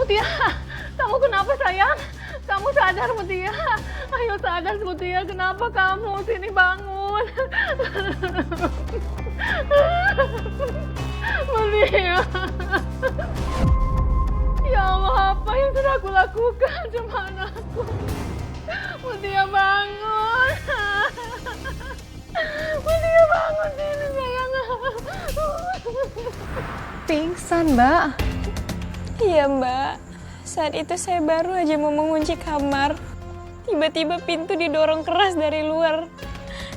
Mutia, kamu kenapa sayang? Kamu sadar Mutia? Ayo sadar Mutia, kenapa kamu? Sini bangun. Mutia. Ya Allah, apa yang sudah aku lakukan sama anakku? Mutia bangun. Mutia bangun sini sayang. Pingsan, Mbak. Iya, Mbak. Saat itu saya baru aja mau mengunci kamar. Tiba-tiba pintu didorong keras dari luar.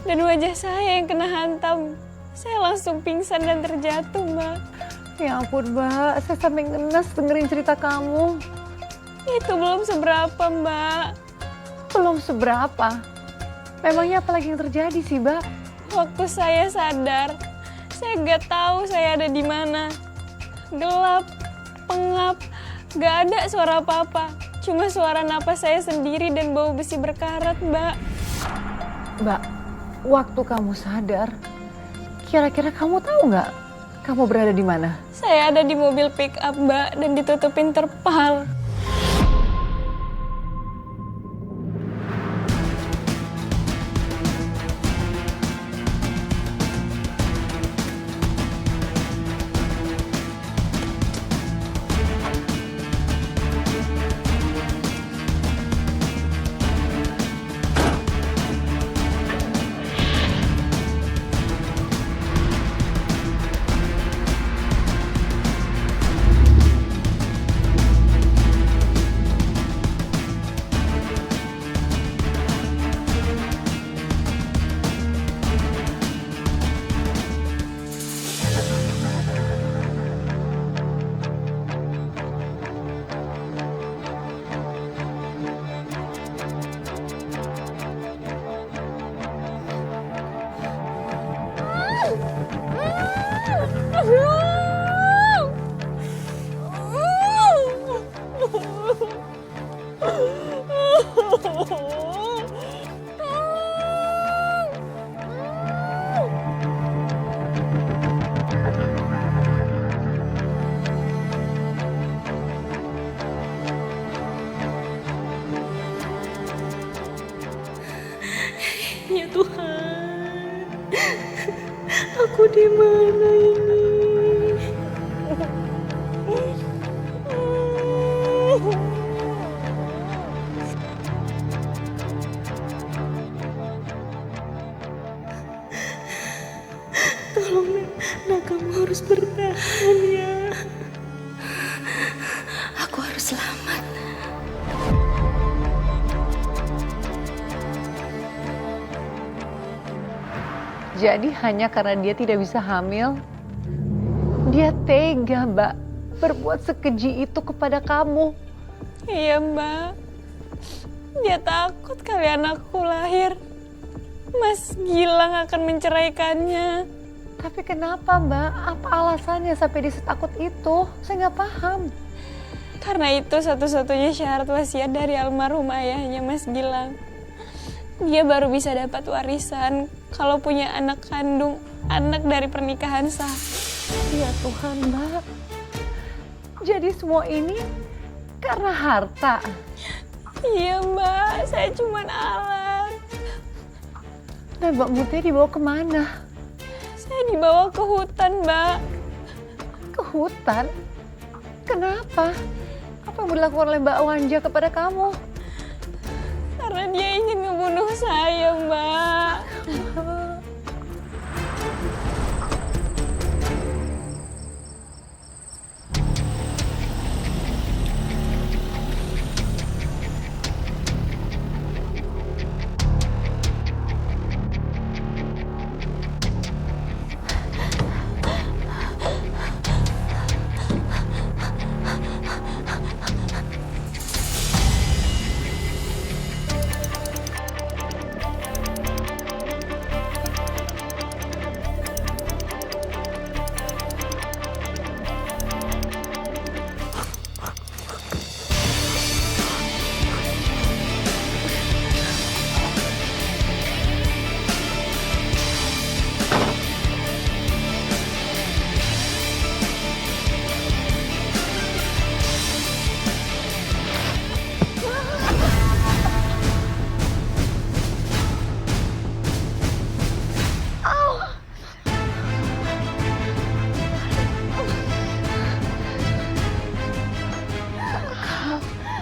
Dan wajah saya yang kena hantam. Saya langsung pingsan dan terjatuh, Mbak. Ya ampun, Mbak. Saya sampai ngenes dengerin cerita kamu. Itu belum seberapa, Mbak. Belum seberapa. Memangnya apa lagi yang terjadi sih, Mbak? Waktu saya sadar, saya nggak tahu saya ada di mana. Gelap, pengap, nggak ada suara apa-apa. Cuma suara napas saya sendiri dan bau besi berkarat, Mbak. Mbak, waktu kamu sadar, kira-kira kamu tahu nggak kamu berada di mana? Saya ada di mobil pick up, Mbak, dan ditutupin terpal. Ya Tuhan, aku di mana ini? Tolong, Nak, kamu harus bertahan ya. Aku harus selamat. Jadi hanya karena dia tidak bisa hamil, dia tega, Mbak, berbuat sekeji itu kepada kamu. Iya, Mbak. Dia takut kali anakku lahir. Mas Gilang akan menceraikannya. Tapi kenapa, Mbak? Apa alasannya sampai dia setakut itu? Saya nggak paham. Karena itu satu-satunya syarat wasiat dari almarhum ayahnya Mas Gilang. Dia baru bisa dapat warisan kalau punya anak kandung, anak dari pernikahan sah. Ya Tuhan, Mbak. Jadi semua ini karena harta. Iya, Mbak. Saya cuma alat. Dan Mbak Mutia dibawa kemana? Saya dibawa ke hutan, Mbak. Ke hutan? Kenapa? Apa yang dilakukan oleh Mbak Wanja kepada kamu? Karena dia ingin ngebunuh saya, Mbak.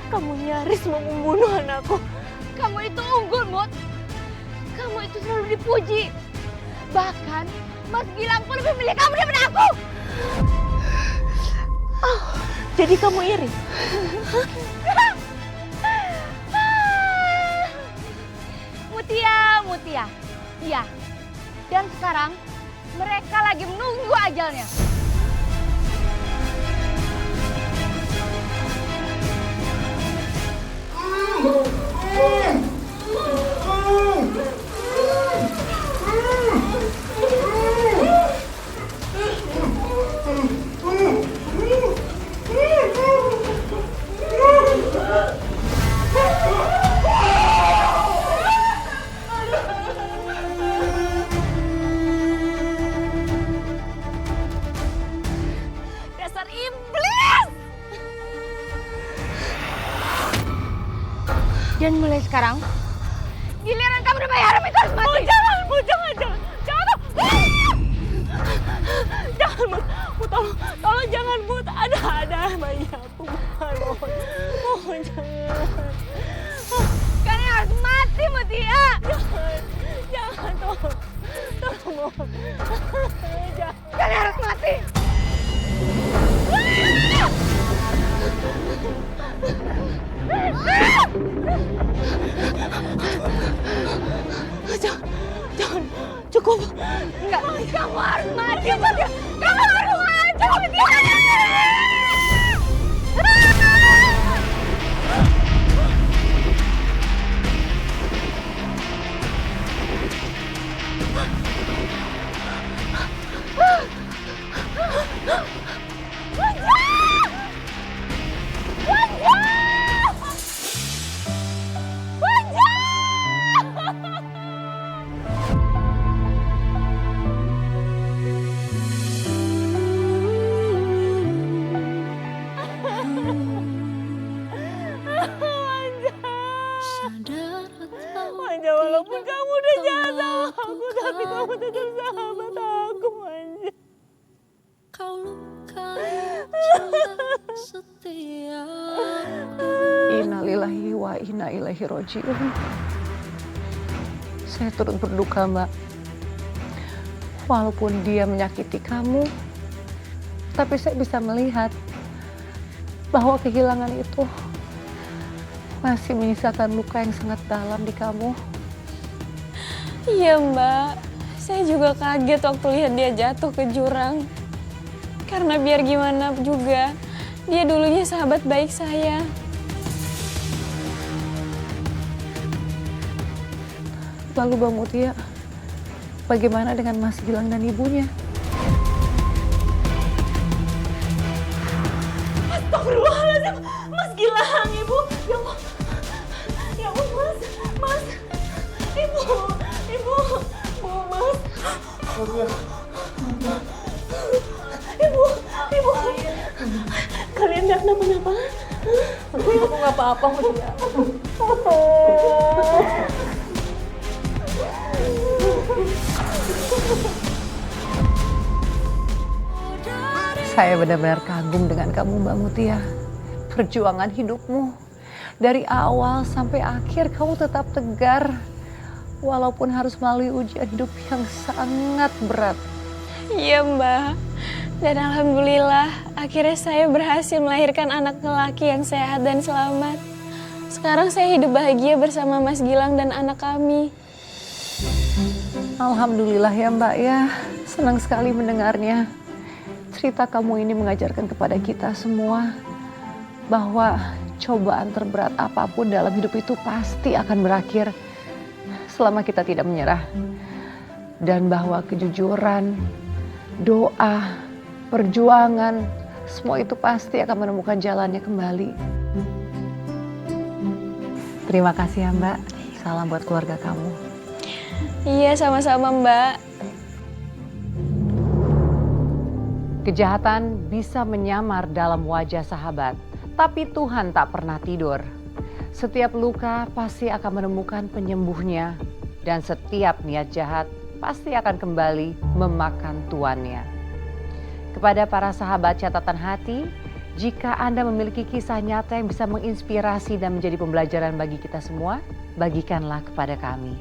Kamu nyaris mau membunuh anakku. Kamu itu unggul, Mut. Kamu itu selalu dipuji. Bahkan Mas Gilang pun lebih milih kamu daripada aku. Oh, jadi kamu iri? Mutia. Iya. Dan sekarang mereka lagi menunggu ajalnya. Dasar iblis! Dan mulai sekarang, giliran kamu udah bayar itu harus mati. Jangan. Jangan, Mut, tolong jangan, Mut. Ada bayi aku, mohon jangan. Kalian harus mati, Mutia. Jangan, tolong, mohon. Jangan. Kalian harus mati. Jangan, cukup. Enggak, kamu harus mati, Mutia. Kamu harus mati, Mutia. Manja, walaupun kamu udah jahat sama aku, tapi kamu tetap sahabat aku, Manja. Kau lukai cinta setiaku. Innalillahi wa inna ilaihi roji'un. Saya turut berduka, Mbak. Walaupun dia menyakiti kamu, tapi saya bisa melihat bahwa kehilangan itu masih menyisakan luka yang sangat dalam di kamu. Iya, Mbak. Saya juga kaget waktu lihat dia jatuh ke jurang. Karena biar gimana juga, dia dulunya sahabat baik saya. Lalu Mbak Mutia, bagaimana dengan Mas Gilang dan ibunya? Astagfirullahaladzim, Mas Gilang, Ibu. Ya Allah, Mas. Ibu, Mas. Ibu. Kalian gak kenapa-napa? Aku nggak apa-apa, Mutia. Saya benar-benar kagum dengan kamu, Mbak Mutia. Perjuangan hidupmu dari awal sampai akhir kamu tetap tegar, walaupun harus melalui ujian hidup yang sangat berat. Iya, Mbak. Dan alhamdulillah, akhirnya saya berhasil melahirkan anak lelaki yang sehat dan selamat. Sekarang saya hidup bahagia bersama Mas Gilang dan anak kami. Alhamdulillah ya Mbak ya, senang sekali mendengarnya. Cerita kamu ini mengajarkan kepada kita semua bahwa cobaan terberat apapun dalam hidup itu pasti akan berakhir selama kita tidak menyerah. Dan bahwa kejujuran, doa, perjuangan, semua itu pasti akan menemukan jalannya kembali. Terima kasih ya Mbak, salam buat keluarga kamu. Iya, sama-sama, Mbak. Kejahatan bisa menyamar dalam wajah sahabat, tapi Tuhan tak pernah tidur. Setiap luka pasti akan menemukan penyembuhnya, dan setiap niat jahat pasti akan kembali memakan tuannya. Kepada para sahabat catatan hati Jika Anda memiliki kisah nyata yang bisa menginspirasi dan menjadi pembelajaran bagi kita semua, bagikanlah kepada kami.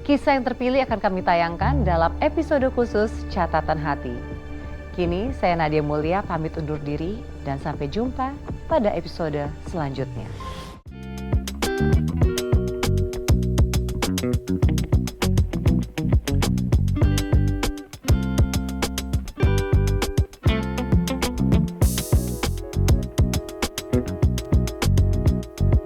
Kisah yang terpilih akan kami tayangkan dalam episode khusus Catatan Hati. Kini saya Nadia Mulia pamit undur diri dan sampai jumpa pada episode selanjutnya.